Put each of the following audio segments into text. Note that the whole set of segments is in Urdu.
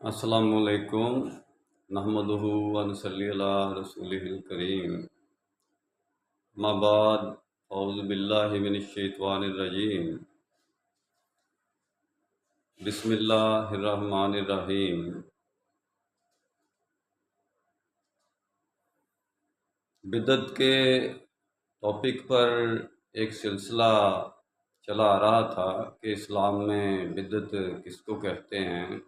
السلام علیکم نحمدہ و نصلی علی رسولہ الکریم ما بعد اعوذ باللہ من الشیطان الرجیم بسم اللہ الرحمن الرحیم بدعت کے ٹاپک پر ایک سلسلہ چلا آ رہا تھا کہ اسلام میں بدعت کس کو کہتے ہیں،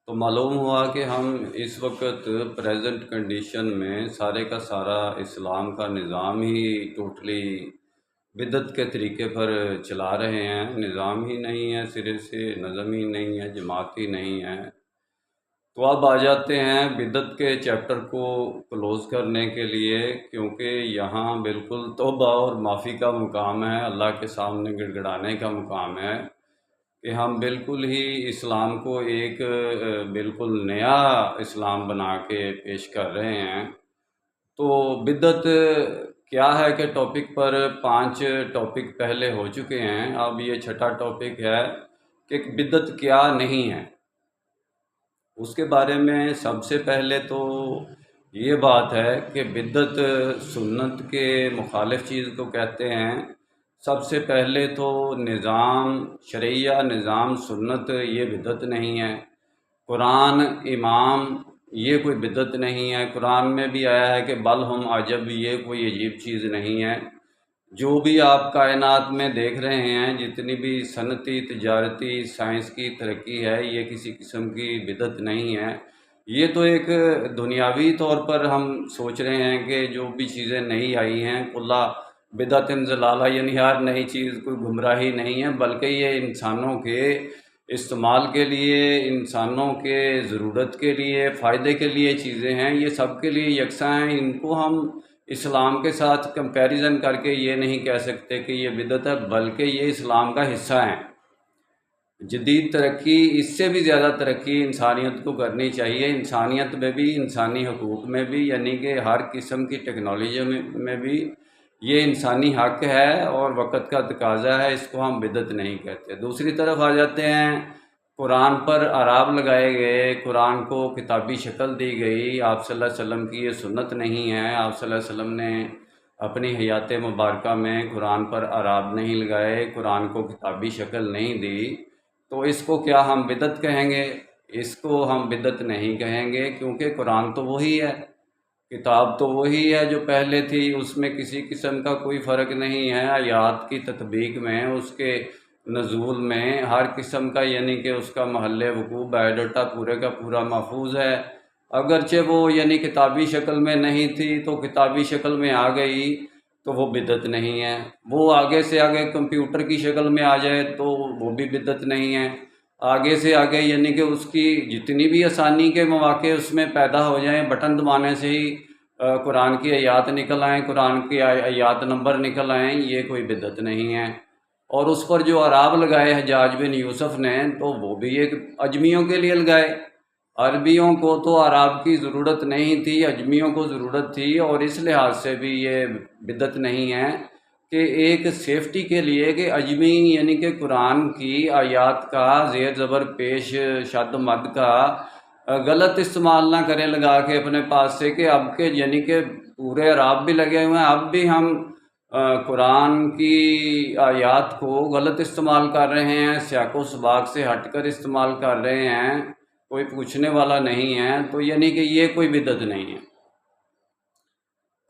تو معلوم ہوا کہ ہم اس وقت پریزنٹ کنڈیشن میں سارے کا سارا اسلام کا نظام ہی ٹوٹلی بدعت کے طریقے پر چلا رہے ہیں۔ نظام ہی نہیں ہے، سرے سے نظم ہی نہیں ہے، جماعت ہی نہیں ہے۔ تو اب آ جاتے ہیں بدعت کے چیپٹر کو کلوز کرنے کے لیے، کیونکہ یہاں بالکل توبہ اور معافی کا مقام ہے، اللہ کے سامنے گڑ گڑانے کا مقام ہے کہ ہم بالکل ہی اسلام کو ایک بالکل نیا اسلام بنا کے پیش کر رہے ہیں۔ تو بدعت کیا ہے کہ ٹاپک پر 5 ٹاپک پہلے ہو چکے ہیں، اب یہ 6واں ٹاپک ہے کہ بدعت کیا نہیں ہے۔ اس کے بارے میں سب سے پہلے تو یہ بات ہے کہ بدعت سنت کے مخالف چیز کو کہتے ہیں۔ سب سے پہلے تو نظام شرعیہ، نظام سنت، یہ بدعت نہیں ہے۔ قرآن، امام، یہ کوئی بدعت نہیں ہے۔ قرآن میں بھی آیا ہے کہ بل ہم عجب، یہ کوئی عجیب چیز نہیں ہے۔ جو بھی آپ کائنات میں دیکھ رہے ہیں، جتنی بھی صنعتی، تجارتی، سائنس کی ترقی ہے، یہ کسی قسم کی بدعت نہیں ہے۔ یہ تو ایک دنیاوی طور پر ہم سوچ رہے ہیں کہ جو بھی چیزیں نئی آئی ہیں، کلا بدعت ضلالہ، یعنی ہر نئی چیز کوئی گمراہی نہیں ہے، بلکہ یہ انسانوں کے استعمال کے لیے، انسانوں کے ضرورت کے لیے، فائدے کے لیے چیزیں ہیں، یہ سب کے لیے یکساں ہیں۔ ان کو ہم اسلام کے ساتھ کمپیریزن کر کے یہ نہیں کہہ سکتے کہ یہ بدعت ہے، بلکہ یہ اسلام کا حصہ ہیں۔ جدید ترقی، اس سے بھی زیادہ ترقی انسانیت کو کرنی چاہیے، انسانیت میں بھی، انسانی حقوق میں بھی، یعنی کہ ہر قسم کی ٹیکنالوجی میں بھی یہ انسانی حق ہے اور وقت کا تقاضا ہے، اس کو ہم بدعت نہیں کہتے۔ دوسری طرف آ جاتے ہیں، قرآن پر اعراب لگائے گئے، قرآن کو کتابی شکل دی گئی۔ آپ صلی اللہ علیہ وسلم کی یہ سنت نہیں ہے، آپ صلی اللہ علیہ وسلم نے اپنی حیات مبارکہ میں قرآن پر اعراب نہیں لگائے، قرآن کو کتابی شکل نہیں دی، تو اس کو کیا ہم بدعت کہیں گے؟ اس کو ہم بدعت نہیں کہیں گے، کیونکہ قرآن تو وہی ہے، کتاب تو وہی ہے جو پہلے تھی، اس میں کسی قسم کا کوئی فرق نہیں ہے۔ آیات کی تطبیق میں، اس کے نزول میں ہر قسم کا، یعنی کہ اس کا محل وقوع، بایو ڈاٹا پورے کا پورا محفوظ ہے۔ اگرچہ وہ یعنی کتابی شکل میں نہیں تھی، تو کتابی شکل میں آ گئی تو وہ بدعت نہیں ہے۔ وہ آگے سے آگے کمپیوٹر کی شکل میں آ جائے تو وہ بھی بدعت نہیں ہے۔ آگے سے آگے یعنی کہ اس کی جتنی بھی آسانی کے مواقع اس میں پیدا ہو جائیں، بٹن دبانے سے ہی قرآن کی آیات نکل آئیں، قرآن کی آیات نمبر نکل آئیں، یہ کوئی بدعت نہیں ہے۔ اور اس پر جو اعراب لگائے حجاج بن یوسف نے، تو وہ بھی ایک اجمیوں کے لیے لگائے۔ عربیوں کو تو اعراب کی ضرورت نہیں تھی، اجمیوں کو ضرورت تھی، اور اس لحاظ سے بھی یہ بدعت نہیں ہے کہ ایک سیفٹی کے لیے کہ اجمی یعنی کہ قرآن کی آیات کا زیر زبر پیش شد مد کا غلط استعمال نہ کریں لگا کے اپنے پاس سے، کہ اب کے یعنی کہ پورے اعراب بھی لگے ہوئے ہیں، اب بھی ہم قرآن کی آیات کو غلط استعمال کر رہے ہیں، سیاق و سباق سے ہٹ کر استعمال کر رہے ہیں، کوئی پوچھنے والا نہیں ہے، تو یعنی کہ یہ کوئی بدعت نہیں ہے۔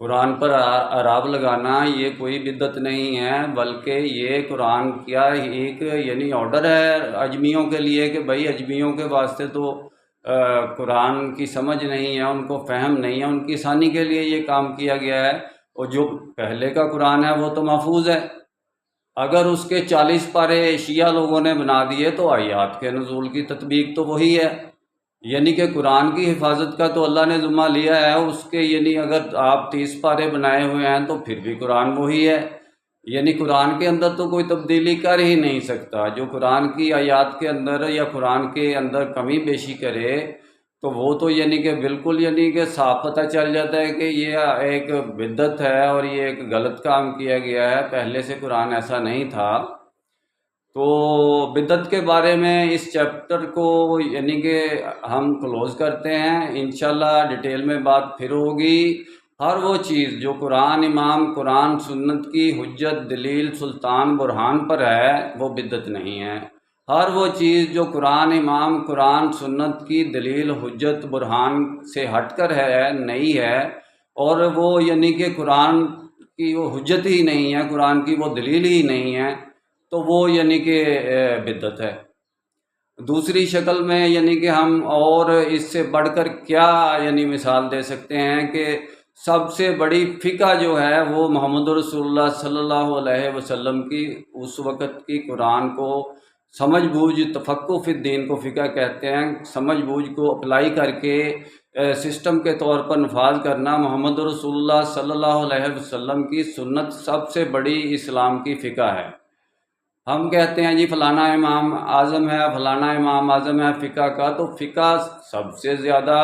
قرآن پر اعراب لگانا یہ کوئی بدعت نہیں ہے، بلکہ یہ قرآن کیا ایک یعنی آرڈر ہے اجمیوں کے لیے کہ بھائی اجمیوں کے واسطے تو قرآن کی سمجھ نہیں ہے، ان کو فہم نہیں ہے، ان کی آسانی کے لیے یہ کام کیا گیا ہے۔ اور جو پہلے کا قرآن ہے وہ تو محفوظ ہے، اگر اس کے 40 پارے شیعہ لوگوں نے بنا دیے تو آیات کے نزول کی تطبیق تو وہی ہے، یعنی کہ قرآن کی حفاظت کا تو اللہ نے ذمہ لیا ہے، اس کے یعنی اگر آپ 30 پارے بنائے ہوئے ہیں تو پھر بھی قرآن وہی ہے، یعنی قرآن کے اندر تو کوئی تبدیلی کر ہی نہیں سکتا۔ جو قرآن کی آیات کے اندر یا قرآن کے اندر کمی بیشی کرے تو وہ تو یعنی کہ بالکل یعنی کہ صاف پتہ چل جاتا ہے کہ یہ ایک بدعت ہے اور یہ ایک غلط کام کیا گیا ہے، پہلے سے قرآن ایسا نہیں تھا۔ تو بدعت کے بارے میں اس چیپٹر کو یعنی کہ ہم کلوز کرتے ہیں، انشاءاللہ ڈیٹیل میں بات پھر ہوگی۔ ہر وہ چیز جو قرآن امام قرآن سنت کی حجت دلیل سلطان برہان پر ہے وہ بدعت نہیں ہے۔ ہر وہ چیز جو قرآن امام قرآن سنت کی دلیل حجت برہان سے ہٹ کر ہے نہیں ہے، اور وہ یعنی کہ قرآن کی وہ حجت ہی نہیں ہے، قرآن کی وہ دلیل ہی نہیں ہے، تو وہ یعنی کہ بدعت ہے۔ دوسری شکل میں یعنی کہ ہم اور اس سے بڑھ کر کیا یعنی مثال دے سکتے ہیں کہ سب سے بڑی فقہ جو ہے وہ محمد رسول اللہ صلی اللہ علیہ وسلم کی اس وقت کی قرآن کو سمجھ بوجھ تفقہ فی الدین کو فقہ کہتے ہیں، سمجھ بوجھ کو اپلائی کر کے سسٹم کے طور پر نفاذ کرنا، محمد رسول اللہ صلی اللہ علیہ وسلم کی سنت سب سے بڑی اسلام کی فقہ ہے۔ ہم کہتے ہیں جی فلانا امام اعظم ہے، فلانا امام اعظم ہے فقہ کا، تو فقہ سب سے زیادہ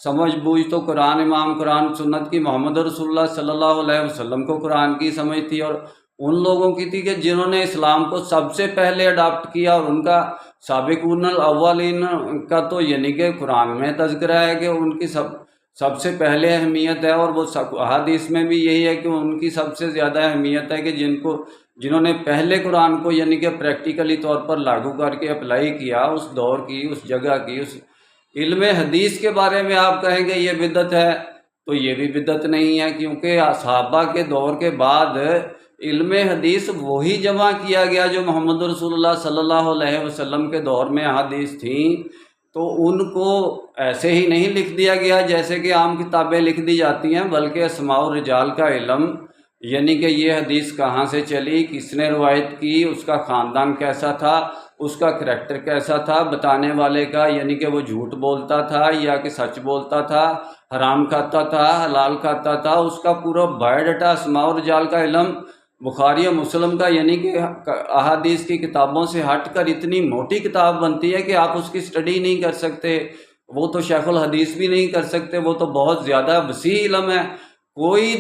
سمجھ بوجھ تو قرآن امام قرآن سنت کی محمد رسول اللہ صلی اللہ علیہ وسلم کو قرآن کی سمجھ تھی، اور ان لوگوں کی تھی کہ جنہوں نے اسلام کو سب سے پہلے اڈاپٹ کیا، اور ان کا سابقون الاولین کا تو یعنی کہ قرآن میں تذکرہ ہے کہ ان کی سب سے پہلے اہمیت ہے، اور وہ احادیث میں بھی یہی ہے کہ ان کی سب سے زیادہ اہمیت ہے کہ جنہوں نے پہلے قرآن کو یعنی کہ پریکٹیکلی طور پر لاگو کر کے اپلائی کیا، اس دور کی اس جگہ کی اس علم حدیث کے بارے میں آپ کہیں گے یہ بدعت ہے، تو یہ بھی بدعت نہیں ہے، کیونکہ صحابہ کے دور کے بعد علم حدیث وہی جمع کیا گیا جو محمد رسول اللہ صلی اللہ علیہ وسلم کے دور میں احادیث تھیں، تو ان کو ایسے ہی نہیں لکھ دیا گیا جیسے کہ عام کتابیں لکھ دی جاتی ہیں، بلکہ اسماء الرجال کا علم یعنی کہ یہ حدیث کہاں سے چلی، کس نے روایت کی، اس کا خاندان کیسا تھا، اس کا کریکٹر کیسا تھا، بتانے والے کا یعنی کہ وہ جھوٹ بولتا تھا یا کہ سچ بولتا تھا، حرام کھاتا تھا حلال کھاتا تھا، اس کا پورا بایو ڈاٹا اسماء الرجال کا علم بخاری و مسلم کا یعنی کہ احادیث کی کتابوں سے ہٹ کر اتنی موٹی کتاب بنتی ہے کہ آپ اس کی سٹڈی نہیں کر سکتے، وہ تو شیخ الحدیث بھی نہیں کر سکتے، وہ تو بہت زیادہ وسیع علم ہے۔ کوئی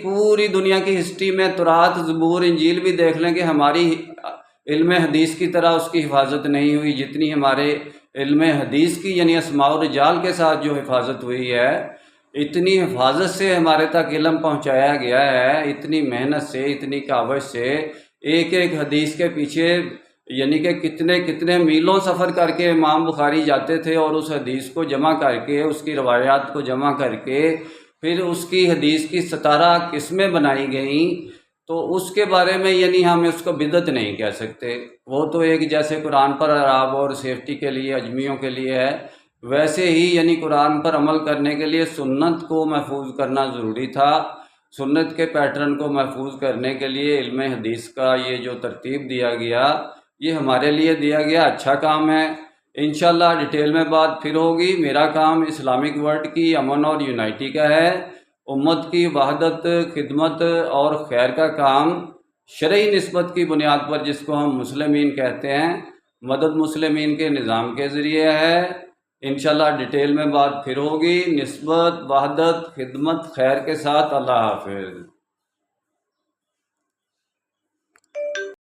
پوری دنیا کی ہسٹری میں تورات زبور انجیل بھی دیکھ لیں کہ ہماری علم حدیث کی طرح اس کی حفاظت نہیں ہوئی جتنی ہمارے علم حدیث کی یعنی اسماء الرجال کے ساتھ جو حفاظت ہوئی ہے، اتنی حفاظت سے ہمارے تک علم پہنچایا گیا ہے، اتنی محنت سے، اتنی کاوش سے، ایک ایک حدیث کے پیچھے یعنی کہ کتنے میلوں سفر کر کے امام بخاری جاتے تھے، اور اس حدیث کو جمع کر کے اس کی روایات کو جمع کر کے پھر اس کی حدیث کی 17 قسمیں بنائی گئیں، تو اس کے بارے میں یعنی ہم اس کو بدعت نہیں کہہ سکتے۔ وہ تو ایک جیسے قرآن پر اعراب اور سیفٹی کے لیے اجمیوں کے لیے ہے، ویسے ہی یعنی قرآن پر عمل کرنے کے لیے سنت کو محفوظ کرنا ضروری تھا۔ سنت کے پیٹرن کو محفوظ کرنے کے لیے علم حدیث کا یہ جو ترتیب دیا گیا، یہ ہمارے لیے دیا گیا اچھا کام ہے۔ انشاءاللہ ڈیٹیل میں بات پھر ہوگی۔ میرا کام اسلامک ورلڈ کی امن اور یونائٹی کا ہے، امت کی وحدت، خدمت اور خیر کا کام شرعی نسبت کی بنیاد پر، جس کو ہم مسلمین کہتے ہیں، مدد مسلمین کے نظام کے ذریعے ہے۔ انشاءاللہ ڈیٹیل میں بات پھر ہوگی۔ نسبت، وحدت، خدمت، خیر کے ساتھ۔ اللہ حافظ۔